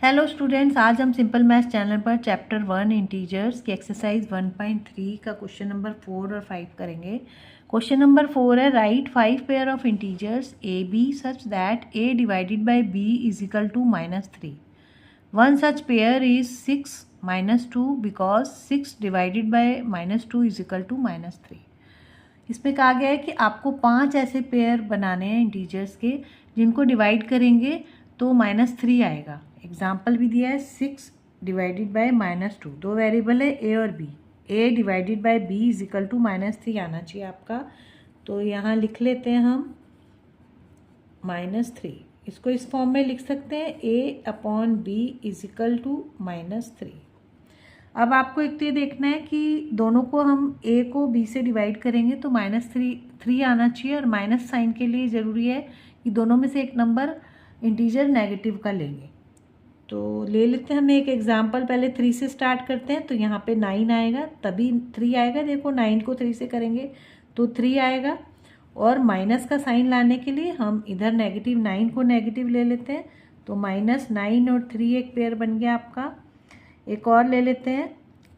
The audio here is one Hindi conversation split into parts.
हेलो स्टूडेंट्स, आज हम सिंपल मैथ्स चैनल पर चैप्टर 1 इंटीजर्स की एक्सरसाइज 1.3 का क्वेश्चन नंबर 4 और 5 करेंगे। क्वेश्चन नंबर 4 है, write 5 pair of integers A B such that a divided by b is equal to -3। One such pair is 6 -2 because 6 divided by -2 is equal to -3। इसमें कहा गया है कि आपको 5 ऐसे पेयर बनाने हैं इंटीजर्स के जिनको डिवाइड करेंगे तो -3 आएगा। एग्जाम्पल भी दिया है 6 डिवाइडेड बाय -2। दो वेरिएबल है ए और B. A divided by B is equal to -3 आना चाहिए आपका। तो यहाँ लिख लेते हैं हम -3। इसको इस फॉर्म में लिख सकते हैं a upon B is equal to -3। अब आपको एक तो ये देखना है कि दोनों को हम a को b से डिवाइड करेंगे तो -3 आना चाहिए, और माइनस साइन के लिए ज़रूरी है कि दोनों में से एक नंबर इंटीजर नेगेटिव का लेंगे। तो ले लेते हैं हम एक एग्जांपल, पहले 3 से स्टार्ट करते हैं। तो यहाँ पे 9 आएगा तभी 3 आएगा। देखो 9 को 3 से करेंगे तो 3 आएगा, और माइनस का साइन लाने के लिए हम इधर नेगेटिव 9 को नेगेटिव ले लेते हैं। तो -9 और 3 एक पेयर बन गया आपका। एक और ले लेते हैं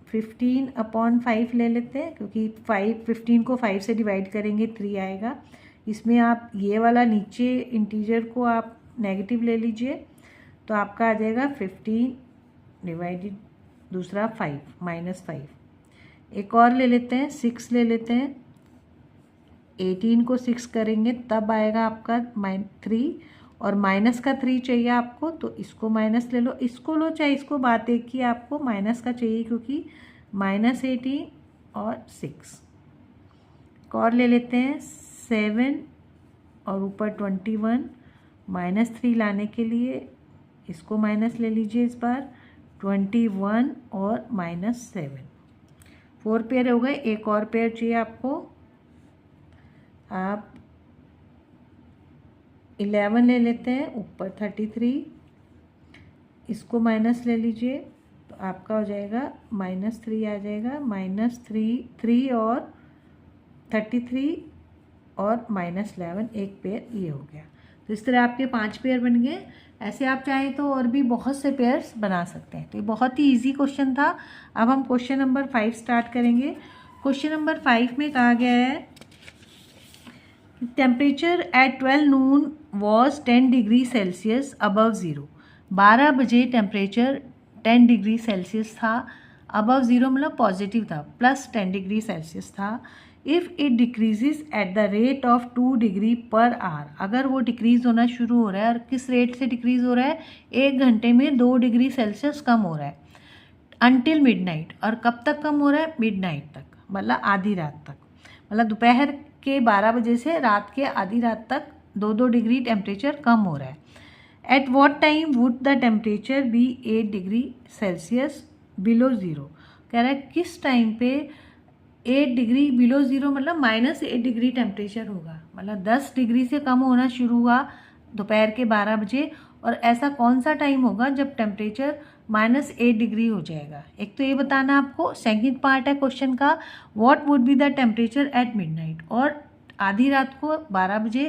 15/5 ले लेते हैं, क्योंकि 15 को 5 से डिवाइड करेंगे 3 आएगा। इसमें आप ये वाला नीचे इंटीजर को आप नेगेटिव ले लीजिए तो आपका आ जाएगा 15 डिवाइडेड दूसरा 5 -5। एक और ले लेते हैं 6 ले लेते हैं। 18 को 6 करेंगे तब आएगा आपका -3, और माइनस का 3 चाहिए आपको तो इसको माइनस ले लो, इसको लो चाहे इसको, बात एक ही आपको माइनस का चाहिए क्योंकि -18 और 6। एक और ले लेते हैं 7 और ऊपर 21। -3 लाने के लिए इसको माइनस ले लीजिए इस बार, 21 और -7। 4 पेयर हो गए। एक और पेयर चाहिए आपको, आप 11 ले लेते हैं, ऊपर 33, इसको माइनस ले लीजिए तो आपका हो जाएगा -3 आ जाएगा। -3 और 33 और -11 एक पेयर ये हो गया। तो इस तरह आपके 5 पेयर बन गए। ऐसे आप चाहें तो और भी बहुत से पेयर्स बना सकते हैं। तो ये बहुत ही इजी क्वेश्चन था। अब हम क्वेश्चन नंबर 5 स्टार्ट करेंगे। क्वेश्चन नंबर 5 में कहा गया है temperature at 12 Noon was 10 degree Celsius above zero. 12 बजे टेम्परेचर 10 डिग्री सेल्सियस था। अबव ज़ीरो मतलब पॉजिटिव था, +10 डिग्री सेल्सियस था। If it decreases at the rate of 2 degree per hour, अगर वो डिक्रीज़ होना शुरू हो रहा है, और किस रेट से डिक्रीज़ हो रहा है, 1 घंटे में 2 डिग्री सेल्सियस कम हो रहा है, अनटिल मिडनाइट। और कब तक कम हो रहा है? मिडनाइट तक, मतलब आधी रात तक, मतलब दोपहर के 12 बजे से रात के आधी रात तक 2-2 डिग्री टेम्परेचर कम हो रहा है। At what time would the temperature be 8 degree Celsius below zero. कह रहा है किस टाइम पे 8 डिग्री बिलो ज़ीरो मतलब -8 डिग्री टेम्परेचर होगा, मतलब 10 डिग्री से कम होना शुरू हुआ दोपहर के 12 बजे। और ऐसा कौन सा टाइम होगा जब टेम्परेचर -8 डिग्री हो जाएगा। एक तो ये बताना आपको। सेकंड पार्ट है क्वेश्चन का, what would be the temperature at midnight, और आधी रात को 12 बजे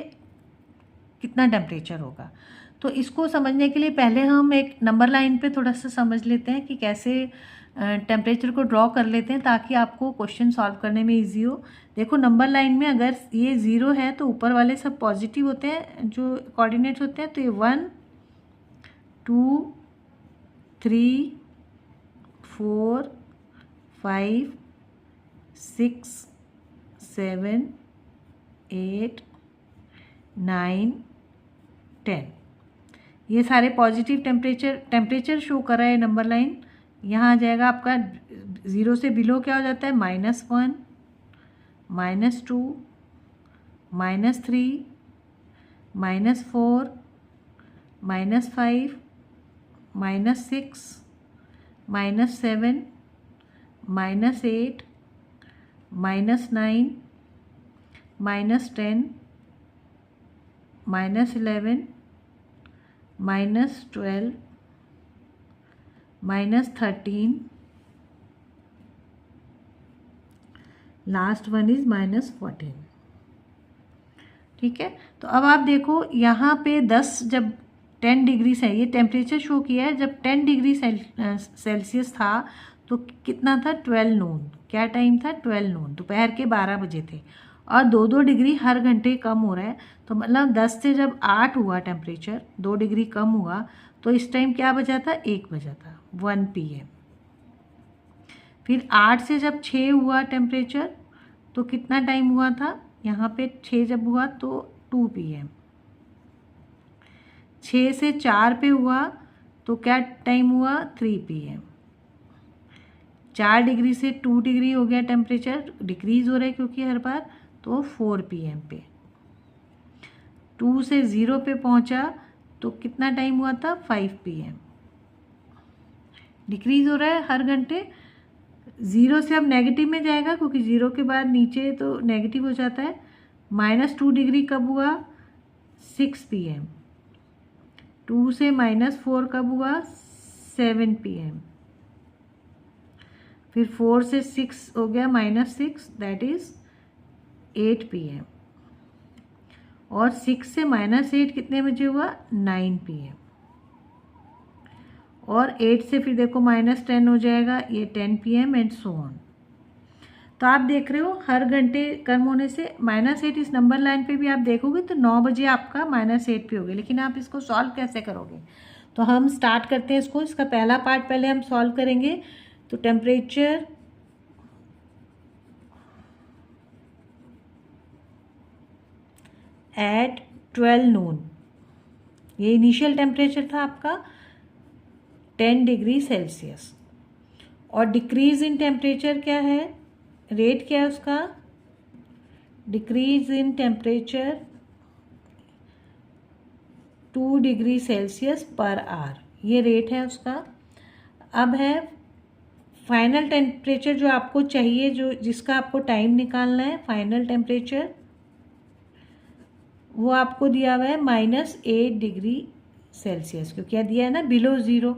कितना टेम्परेचर होगा। तो इसको समझने के लिए पहले हम एक नंबर लाइन पे थोड़ा सा समझ लेते हैं कि कैसे टेम्परेचर को ड्रॉ कर लेते हैं ताकि आपको क्वेश्चन सॉल्व करने में इजी हो। देखो नंबर लाइन में अगर ये 0 है तो ऊपर वाले सब पॉजिटिव होते हैं, जो कोऑर्डिनेट्स होते हैं। तो ये 1 2 3 4 5 6 7 8 9 10, ये सारे पॉजिटिव टेम्परेचर शो कर रहा है नंबर लाइन। यहाँ आ जाएगा आपका 0 से बिलो क्या हो जाता है, -1 -2 -3 -4 -5 -6 -7 -8 -9 -10 -11 -12 -13, लास्ट वन इज -14। ठीक है। तो अब आप देखो यहाँ पे 10 जब 10 डिग्री से ये टेम्परेचर शो किया है जब 10 डिग्री सेल्सियस था तो कितना था 12 नून। क्या टाइम था 12 नून, दोपहर के 12 बजे थे। और 2-2 डिग्री हर घंटे कम हो रहा है, तो मतलब 10 से जब 8 हुआ टेम्परेचर 2 डिग्री कम हुआ तो इस टाइम क्या बजा था 1 बजा था 1 PM। फिर 8 से जब 6 हुआ टेम्परेचर तो कितना टाइम हुआ था, यहाँ पे 6 जब हुआ तो 2 PM। 6 से 4 पे हुआ तो क्या टाइम हुआ 3 PM। 4 डिग्री से 2 डिग्री हो गया टेम्परेचर, डिक्रीज़ हो रहा है क्योंकि हर बार, तो 4 PM पे। 2 से 0 पे पहुंचा तो कितना टाइम हुआ था 5 PM। डिक्रीज़ हो रहा है हर घंटे, 0 से अब नेगेटिव में जाएगा क्योंकि 0 के बाद नीचे तो नेगेटिव हो जाता है। -2 डिग्री कब हुआ 6 PM। 2 से -4 कब हुआ 7 PM। फिर 4 से 6 हो गया -6, दैट इज़ 8 PM। और 6 से -8 कितने बजे हुआ 9 PM। और 8 से फिर देखो -10 हो जाएगा, ये 10 PM एंड सो ऑन। तो आप देख रहे हो हर घंटे कम होने से -8 इस नंबर लाइन पे भी आप देखोगे तो 9 बजे आपका -8 पे हो गया। लेकिन आप इसको सॉल्व कैसे करोगे, तो हम स्टार्ट करते हैं इसको। इसका पहला पार्ट पहले हम सॉल्व करेंगे। तो टेम्परेचर एट 12 नून, ये इनिशियल टेम्परेचर था आपका 10 डिग्री सेल्सियस। और डिक्रीज इन टेम्परेचर क्या है, रेट क्या है उसका, decrease in temperature 2 degree Celsius per hour, ये रेट है उसका। अब है फाइनल टेम्परेचर जो आपको चाहिए, जो जिसका आपको टाइम निकालना है, फाइनल टेम्परेचर वो आपको दिया हुआ है -8 डिग्री सेल्सियस, क्योंकि क्या दिया है ना बिलो ज़ीरो।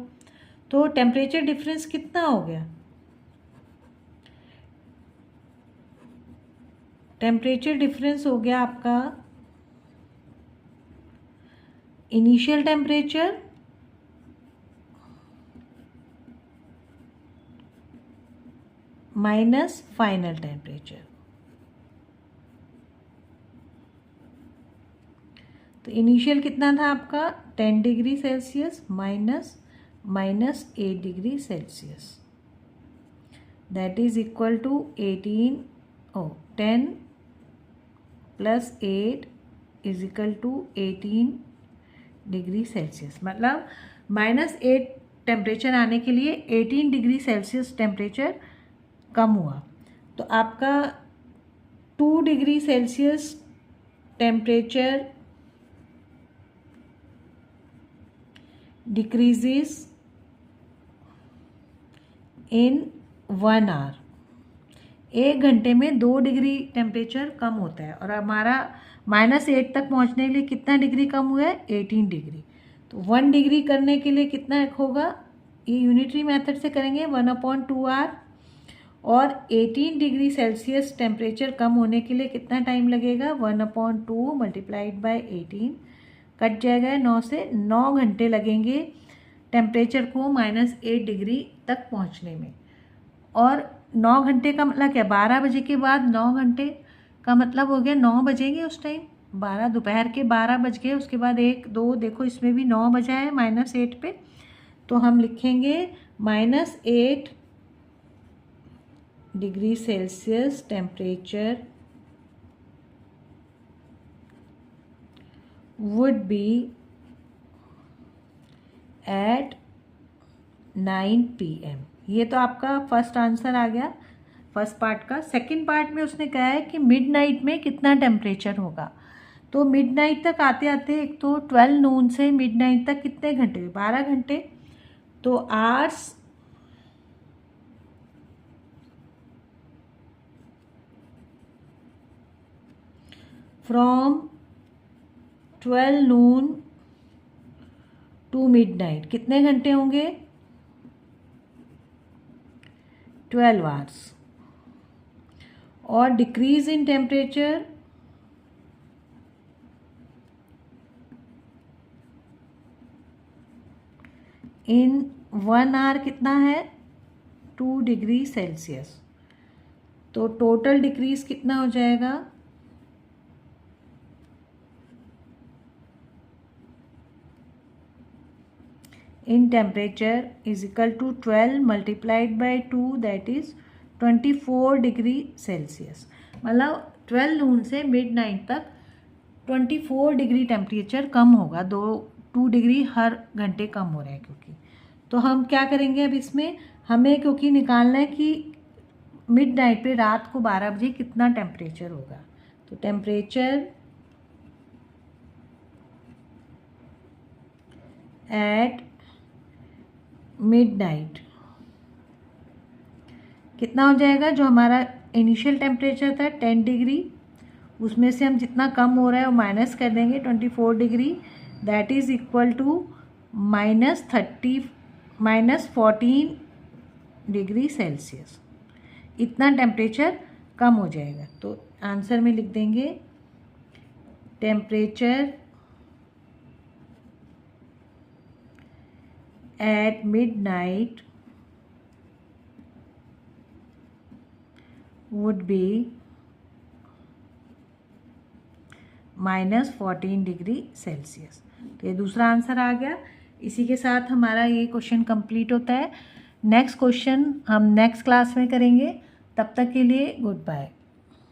तो टेम्परेचर डिफरेंस कितना हो गया, टेम्परेचर डिफरेंस हो गया आपका initial temperature minus final temperature. तो इनिशियल कितना था आपका 10 degree Celsius -8 degree Celsius, that is equal to 10 + 8 is equal to 18 degree Celsius. मतलब -8 टेम्परेचर आने के लिए 18 डिग्री सेल्सियस टेम्परेचर कम हुआ। तो आपका 2 degree Celsius temperature decreases in 1 hour, 1 घंटे में 2 डिग्री टेम्परेचर कम होता है। और हमारा -8 तक पहुंचने के लिए कितना डिग्री कम हुआ है 18 डिग्री। तो 1 डिग्री करने के लिए कितना होगा, ये यूनिटरी मेथड से करेंगे 1/2 आवर। और 18 डिग्री सेल्सियस टेम्परेचर कम होने के लिए कितना टाइम लगेगा 1/2 मल्टीप्लाइड बाय 18, कट जाएगा 9 से 9 घंटे लगेंगे टेम्परेचर को -8 डिग्री तक पहुंचने में। और 9 घंटे का मतलब क्या, 12 बजे के बाद 9 घंटे का मतलब हो गया 9 बजेंगे उस टाइम, 12 दोपहर के 12 बज गए, उसके बाद 1 2 देखो इसमें भी 9 बजा है -8 पे। तो हम लिखेंगे -8 degree Celsius temperature would be at 9 PM। ये तो आपका फर्स्ट आंसर आ गया फर्स्ट पार्ट का। सेकंड पार्ट में उसने कहा है कि मिडनाइट में कितना टेम्परेचर होगा। तो मिडनाइट तक आते आते एक तो 12 नून से मिडनाइट तक कितने घंटे, 12 घंटे। तो hours from 12 noon to midnight कितने घंटे होंगे 12 आवर्स। और decrease in temperature in 1 hour कितना है 2 डिग्री सेल्सियस। तो टोटल डिक्रीज कितना हो जाएगा in temperature is equal to 12 multiplied by 2 that is 24 degree Celsius. मतलब 12 नून से मिड नाइट तक 24 डिग्री टेम्परेचर कम होगा, 2 डिग्री हर घंटे कम हो रहा है क्योंकि। तो हम क्या करेंगे अब इसमें, हमें क्योंकि निकालना है कि मिड नाइट पे रात को 12 बजे कितना टेम्परेचर होगा। तो टेम्परेचर एट मिड नाइट कितना हो जाएगा, जो हमारा इनिशियल टेम्परेचर था 10 डिग्री, उसमें से हम जितना कम हो रहा है वो माइनस कर देंगे 24 degree, that is equal to -14 degree Celsius. इतना टेम्परेचर कम हो जाएगा। तो आंसर में लिख देंगे temperature at midnight would be -14 degree Celsius. तो ये दूसरा आंसर आ गया। इसी के साथ हमारा ये क्वेश्चन कंप्लीट होता है। नेक्स्ट क्वेश्चन हम नेक्स्ट क्लास में करेंगे। तब तक के लिए गुड बाय।